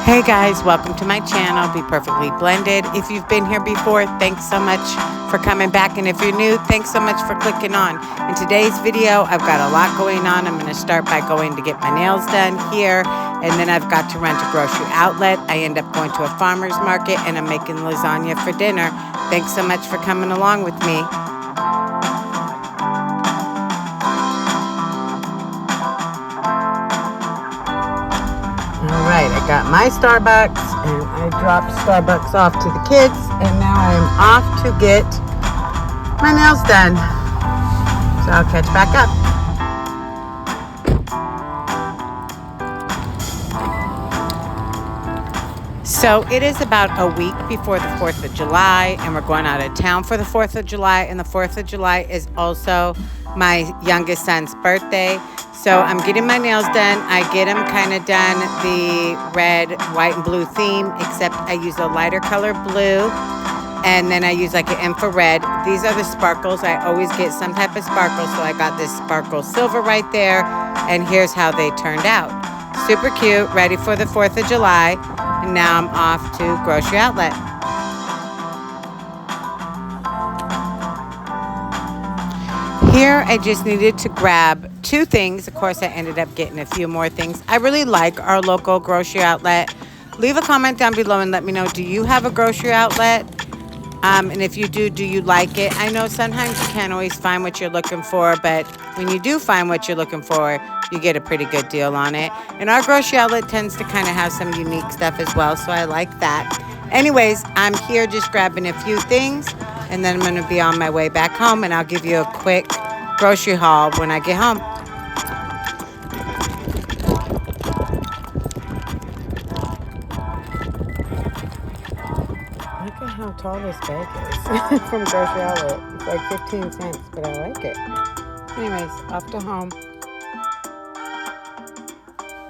Hey guys, welcome to my channel, Be Perfectly Blended. If you've been here before, thanks so much for coming back. And if you're new, thanks so much for clicking on. In today's video, I've got a lot going on. I'm going to start by going to get my nails done here. And then I've got to run to grocery outlet. I end up going to a farmer's market and I'm making lasagna for dinner. Thanks so much for coming along with me. Alright, I got my Starbucks and I dropped Starbucks off to the kids and now I am off to get my nails done. So I'll catch back up. So it is about a week before the 4th of July and we're going out of town for the 4th of July, and the 4th of July is also my youngest son's birthday. So I'm getting my nails done. I get them kind of done the red, white, and blue theme, except I use a lighter color blue, and then I use like an infrared. These are the sparkles. I always get some type of sparkle, so I got this sparkle silver right there, and here's how they turned out. Super cute, ready for the 4th of July, and now I'm off to grocery outlet. Here, I just needed to grab two things. Of course, I ended up getting a few more things. I really like our local grocery outlet. Leave a comment down below and let me know, do you have a grocery outlet? And if you do you like it? I know sometimes you can't always find what you're looking for, but when you do find what you're looking for, you get a pretty good deal on it. And our grocery outlet tends to kind of have some unique stuff as well, so I like that. Anyways, I'm here just grabbing a few things, and then I'm going to be on my way back home, and I'll give you a quick grocery haul when I get home. Look at how tall this bag is from grocery outlet. It's like 15 cents, but I like it. Anyways, off to home.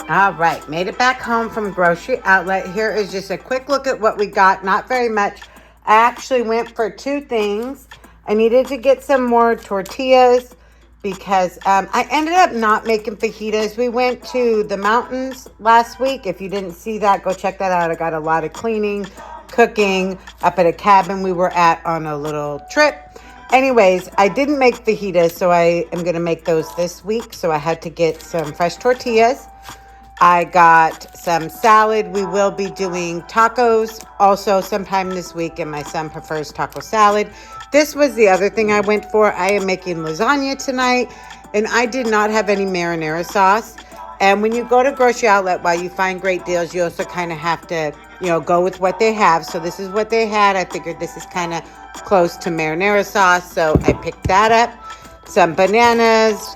All right, made it back home from grocery outlet. Here is just a quick look at what we got. Not very much. I actually went for two things. I needed to get some more tortillas because I ended up not making fajitas. We went to the mountains last week. If you didn't see that, go check that out. I got a lot of cleaning, cooking up at a cabin we were at on a little trip. Anyways, I didn't make fajitas, so I am going to make those this week. So I had to get some fresh tortillas. I got some salad. We will be doing tacos also sometime this week, and my son prefers taco salad. This was the other thing I went for. I am making lasagna tonight, and I did not have any marinara sauce. And when you go to grocery outlet, while you find great deals, you also kind of have to, go with what they have. So this is what they had. I figured this is kind of close to marinara sauce, so I picked that up. Some bananas.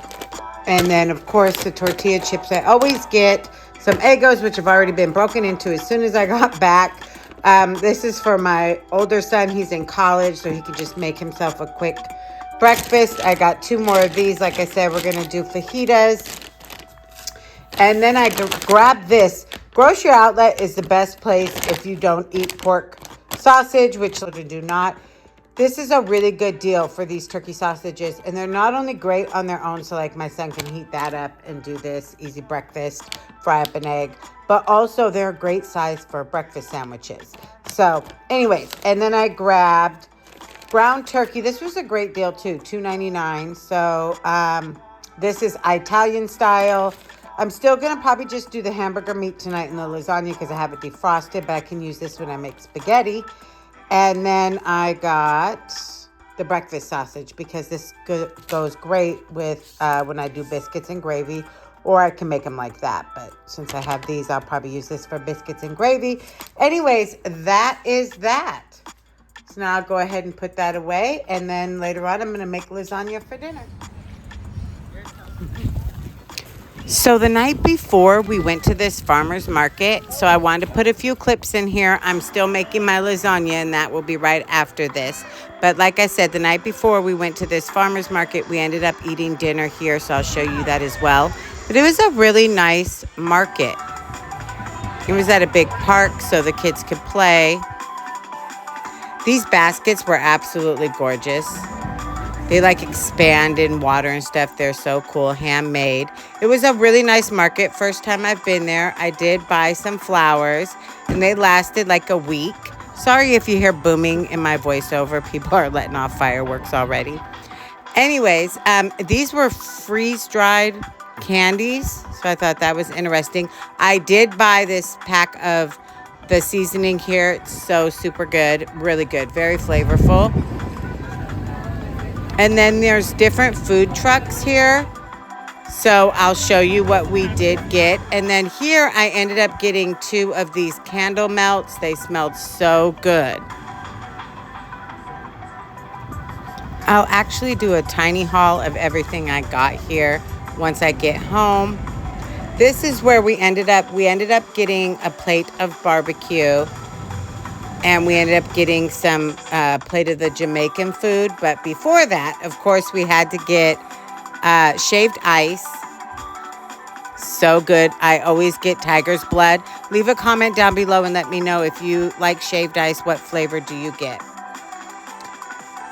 And then, of course, the tortilla chips I always get. Some Eggos, which have already been broken into as soon as I got back. This is for my older son. He's in college, so he can just make himself a quick breakfast. I got two more of these. Like I said, we're going to do fajitas. And then I grabbed this. Grocery outlet is the best place if you don't eat pork sausage, which children do not. This is a really good deal for these turkey sausages, and they're not only great on their own, so like my son can heat that up and do this easy breakfast, fry up an egg, but also they're a great size for breakfast sandwiches. So anyways, and then I grabbed ground turkey. This was a great deal too, $2.99. So this is Italian style. I'm still going to probably just do the hamburger meat tonight in the lasagna because I have it defrosted, but I can use this when I make spaghetti. And then I got the breakfast sausage because this goes great with when I do biscuits and gravy, or I can make them like that. But since I have these, I'll probably use this for biscuits and gravy. Anyways, that is that. So now I'll go ahead and put that away. And then later on, I'm going to make lasagna for dinner. So the night before, we went to this farmer's market. So I wanted to put a few clips in here. I'm still making my lasagna, and that will be right after this. But like I said, the night before we went to this farmer's market, we ended up eating dinner here. So I'll show you that as well. But it was a really nice market. It was at a big park so the kids could play. These baskets were absolutely gorgeous. They like expand in water and stuff. They're so cool, handmade. It was a really nice market. First time I've been there. I did buy some flowers and they lasted like a week. Sorry if you hear booming in my voiceover. People are letting off fireworks already. Anyways, these were freeze-dried candies, so I thought that was interesting. I did buy this pack of the seasoning here. It's so super good, really good, very flavorful. And then there's different food trucks here. So I'll show you what we did get. And then here I ended up getting 2 of these candle melts. They smelled so good. I'll actually do a tiny haul of everything I got here once I get home. This is where we ended up. We ended up getting a plate of barbecue. And we ended up getting some plate of the Jamaican food. But before that, of course, we had to get shaved ice. So good. I always get tiger's blood. Leave a comment down below and let me know if you like shaved ice. What flavor do you get?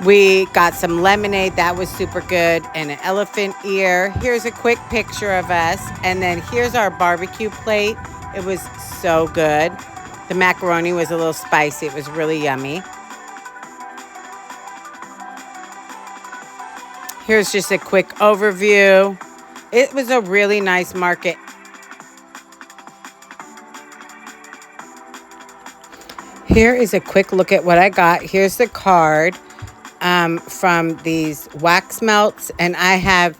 We got some lemonade. That was super good. And an elephant ear. Here's a quick picture of us. And then here's our barbecue plate. It was so good. The macaroni was a little spicy. It was really yummy. Here's just a quick overview. It was a really nice market. Here is a quick look at what I got. Here's the card from these wax melts. And I have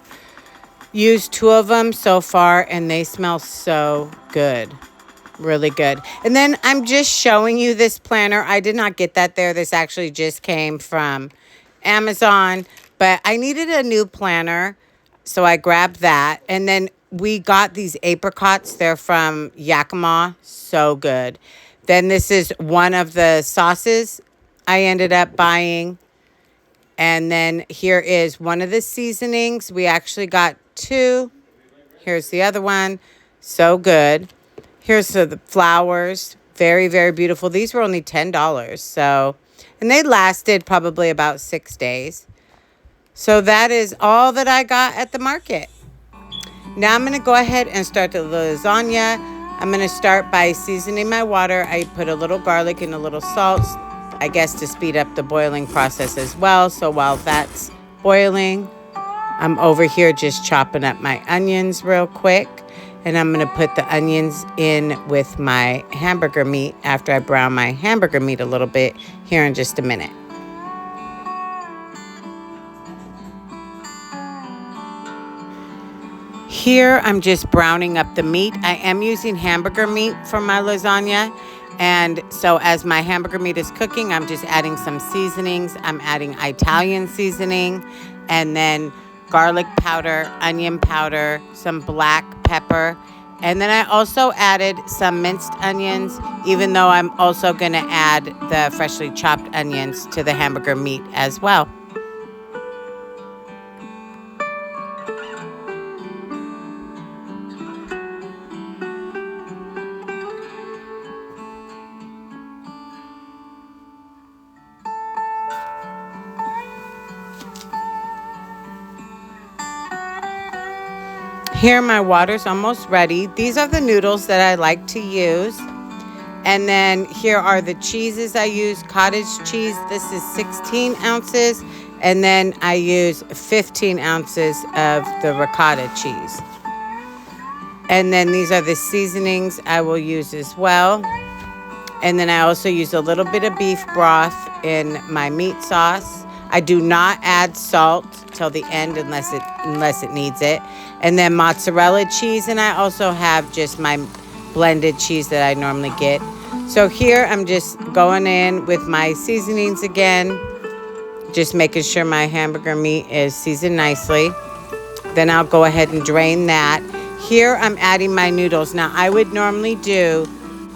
used 2 of them so far, and they smell so good. Really good. And then I'm just showing you this planner. I did not get that there. This actually just came from Amazon. But I needed a new planner, so I grabbed that. And then we got these apricots. They're from Yakima. So good. Then this is one of the sauces I ended up buying. And then here is one of the seasonings. We actually got 2. Here's the other one. So good. Here's the flowers. Very, very beautiful. These were only $10. So, and they lasted probably about 6 days. So that is all that I got at the market. Now I'm going to go ahead and start the lasagna. I'm going to start by seasoning my water. I put a little garlic and a little salt, I guess to speed up the boiling process as well. So while that's boiling, I'm over here just chopping up my onions real quick. And I'm going to put the onions in with my hamburger meat after I brown my hamburger meat a little bit here in just a minute. Here, I'm just browning up the meat. I am using hamburger meat for my lasagna. And so as my hamburger meat is cooking, I'm just adding some seasonings. I'm adding Italian seasoning and then garlic powder, onion powder, some black pepper. And then I also added some minced onions, even though I'm also going to add the freshly chopped onions to the hamburger meat as well. Here, my water's almost ready. These are the noodles that I like to use. And then here are the cheeses I use. Cottage cheese, this is 16 ounces. And then I use 15 ounces of the ricotta cheese. And then these are the seasonings I will use as well. And then I also use a little bit of beef broth in my meat sauce. I do not add salt till the end unless it needs it. And then mozzarella cheese, and I also have just my blended cheese that I normally get. So here I'm just going in with my seasonings again, just making sure my hamburger meat is seasoned nicely. Then I'll go ahead and drain that. Here I'm adding my noodles. Now I would normally do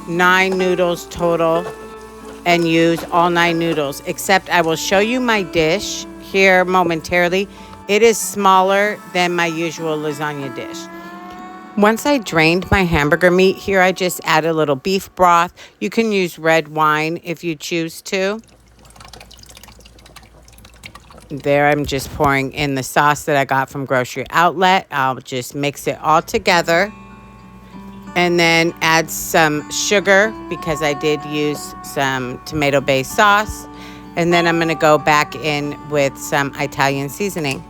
9 noodles total and use all 9 noodles, except I will show you my dish here momentarily. It is smaller than my usual lasagna dish. Once I drained my hamburger meat, here I just add a little beef broth. You can use red wine if you choose to. There, I'm just pouring in the sauce that I got from Grocery Outlet. I'll just mix it all together. And then add some sugar because I did use some tomato-based sauce. And then I'm going to go back in with some Italian seasoning.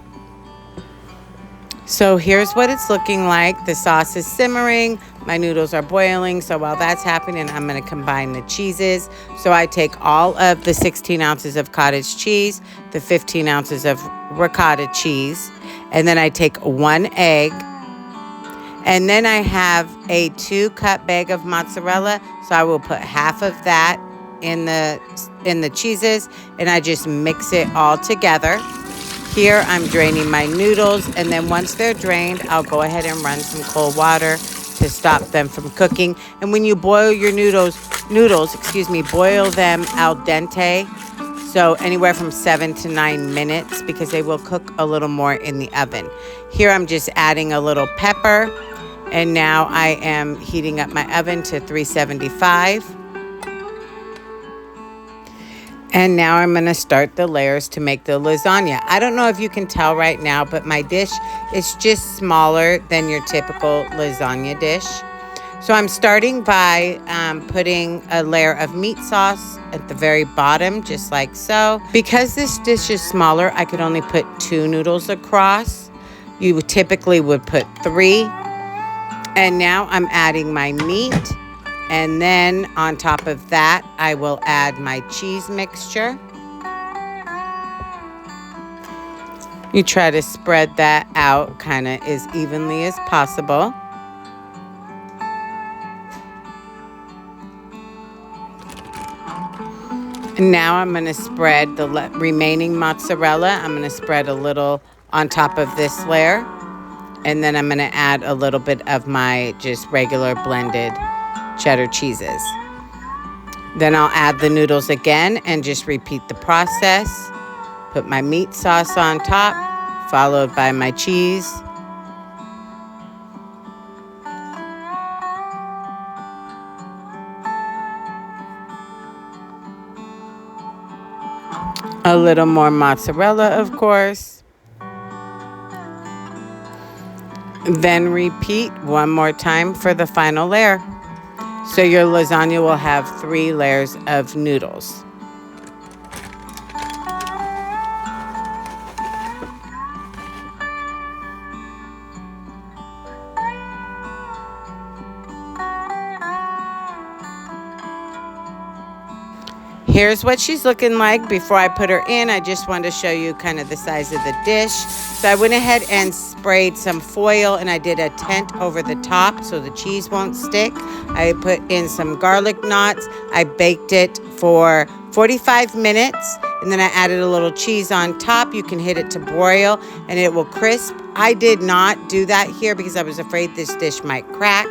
So here's what it's looking like. The sauce is simmering. My noodles are boiling. So while that's happening, I'm going to combine the cheeses. So I take all of the 16 ounces of cottage cheese, the 15 ounces of ricotta cheese, and then I take 1 egg. And then I have a 2-cup bag of mozzarella, so I will put half of that in the cheeses, and I just mix it all together. Here I'm draining my noodles, and then once they're drained, I'll go ahead and run some cold water to stop them from cooking. And when you boil your noodles, boil them al dente. So anywhere from 7 to 9 minutes because they will cook a little more in the oven. Here I'm just adding a little pepper. And now I am heating up my oven to 375. And now I'm going to start the layers to make the lasagna. I don't know if you can tell right now, but my dish is just smaller than your typical lasagna dish. So I'm starting by putting a layer of meat sauce at the very bottom, just like so. Because this dish is smaller, I could only put 2 noodles across. You typically would put 3. And now I'm adding my meat. And then on top of that, I will add my cheese mixture. You try to spread that out kind of as evenly as possible. And now I'm going to spread the remaining mozzarella. I'm going to spread a little on top of this layer. And then I'm going to add a little bit of my just regular blended cheddar cheeses. Then I'll add the noodles again and just repeat the process. Put my meat sauce on top, followed by my cheese. A little more mozzarella, of course. Then repeat one more time for the final layer. So your lasagna will have 3 layers of noodles. Here's what she's looking like before I put her in. I just wanted to show you kind of the size of the dish. So I went ahead and sprayed some foil and I did a tent over the top so the cheese won't stick. I put in some garlic knots. I baked it for 45 minutes and then I added a little cheese on top. You can hit it to broil and it will crisp. I did not do that here because I was afraid this dish might crack.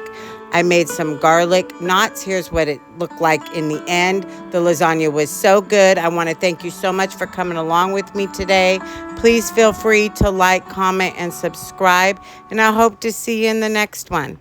I made some garlic knots. Here's what it looked like in the end. The lasagna was so good. I want to thank you so much for coming along with me today. Please feel free to like, comment, and subscribe. And I hope to see you in the next one.